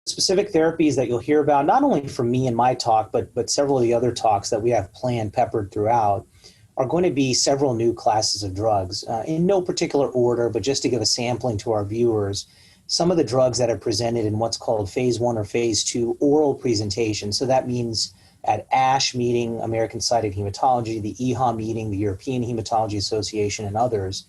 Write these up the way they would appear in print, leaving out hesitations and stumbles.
specific therapies that you'll hear about, not only from me in my talk, but several of the other talks that we have planned, peppered throughout, are going to be several new classes of drugs. In no particular order, but just to give a sampling to our viewers, some of the drugs that are presented in what's called phase 1 or phase 2 oral presentation. So that means at ASH meeting, American Society of Hematology, the EHA meeting, the European Hematology Association, and others,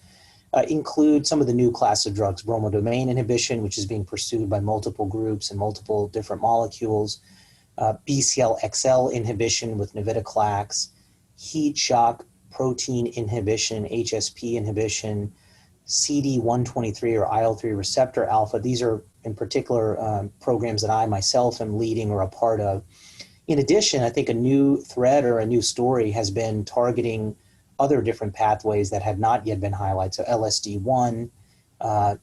include some of the new class of drugs, bromodomain inhibition, which is being pursued by multiple groups and multiple different molecules, Bcl-xL inhibition with navitoclax, heat shock protein inhibition, HSP inhibition, CD123 or IL-3 receptor alpha. These are in particular programs that I myself am leading or a part of. In addition, I think a new thread or a new story has been targeting other different pathways that had not yet been highlighted. So LSD1,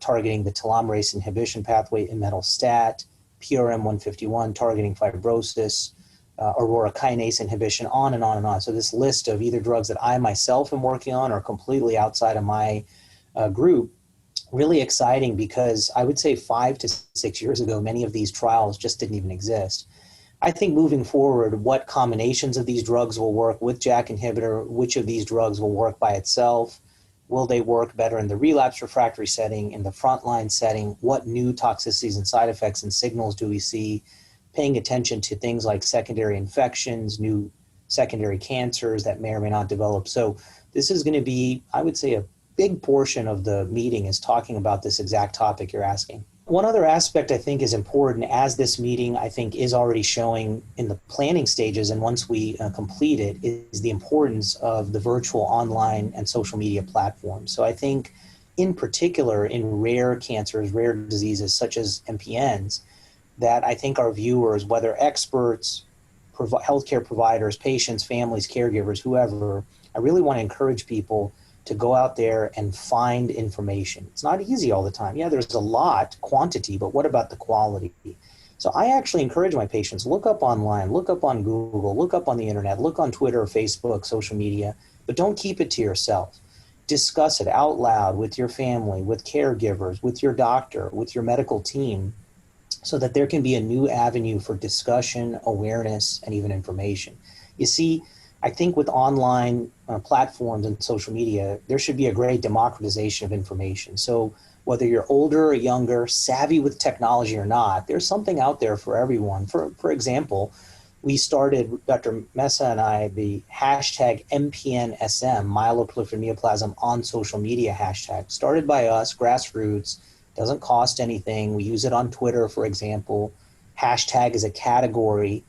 targeting the telomerase inhibition pathway, imetelstat, PRM151, targeting fibrosis, aurora kinase inhibition, on and on and on. So this list of either drugs that I myself am working on or completely outside of my group, really exciting because I would say 5 to 6 years ago, many of these trials just didn't even exist. I think moving forward, what combinations of these drugs will work with JAK inhibitor, which of these drugs will work by itself, will they work better in the relapse refractory setting, in the frontline setting, what new toxicities and side effects and signals do we see, paying attention to things like secondary infections, new secondary cancers that may or may not develop. So this is going to be, I would say, a big portion of the meeting is talking about this exact topic you're asking. One other aspect I think is important, as this meeting I think is already showing in the planning stages, and once we complete it, is the importance of the virtual online and social media platforms. So I think in particular in rare cancers, rare diseases such as MPNs, that I think our viewers, whether experts, healthcare providers, patients, families, caregivers, whoever, I really want to encourage people to go out there and find information. It's not easy all the time. Yeah, there's a lot, quantity, but what about the quality? So I actually encourage my patients, look up online, look up on Google, look up on the internet, look on Twitter, Facebook, social media, but don't keep it to yourself. Discuss it out loud with your family, with caregivers, with your doctor, with your medical team, so that there can be a new avenue for discussion, awareness, and even information. You see, I think with online platforms and social media, there should be a great democratization of information. So whether you're older or younger, savvy with technology or not, there's something out there for everyone. For example, we started, Dr. Mesa and I, the hashtag MPNSM, Myeloproliferative Neoplasm on social media hashtag, started by us, grassroots, doesn't cost anything. We use it on Twitter, for example. Hashtag is a category,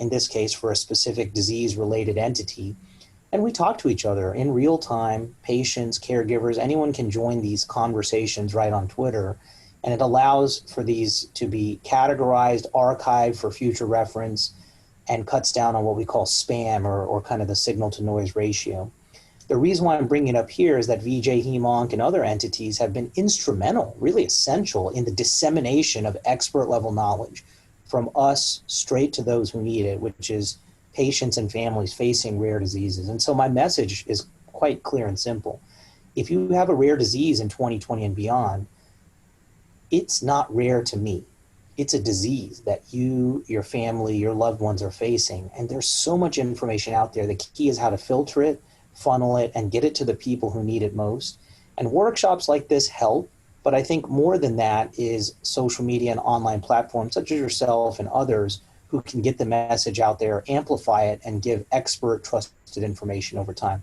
in this case for a specific disease-related entity. And we talk to each other in real time, patients, caregivers, anyone can join these conversations right on Twitter. And it allows for these to be categorized, archived for future reference, and cuts down on what we call spam or kind of the signal to noise ratio. The reason why I'm bringing it up here is that VJHemOnc and other entities have been instrumental, really essential in the dissemination of expert level knowledge from us straight to those who need it, which is patients and families facing rare diseases. And so my message is quite clear and simple. If you have a rare disease in 2020 and beyond, it's not rare to me. It's a disease that you, your family, your loved ones are facing. And there's so much information out there. The key is how to filter it, funnel it, and get it to the people who need it most. And workshops like this help. But I think more than that is social media and online platforms such as yourself and others who can get the message out there, amplify it, and give expert, trusted information over time.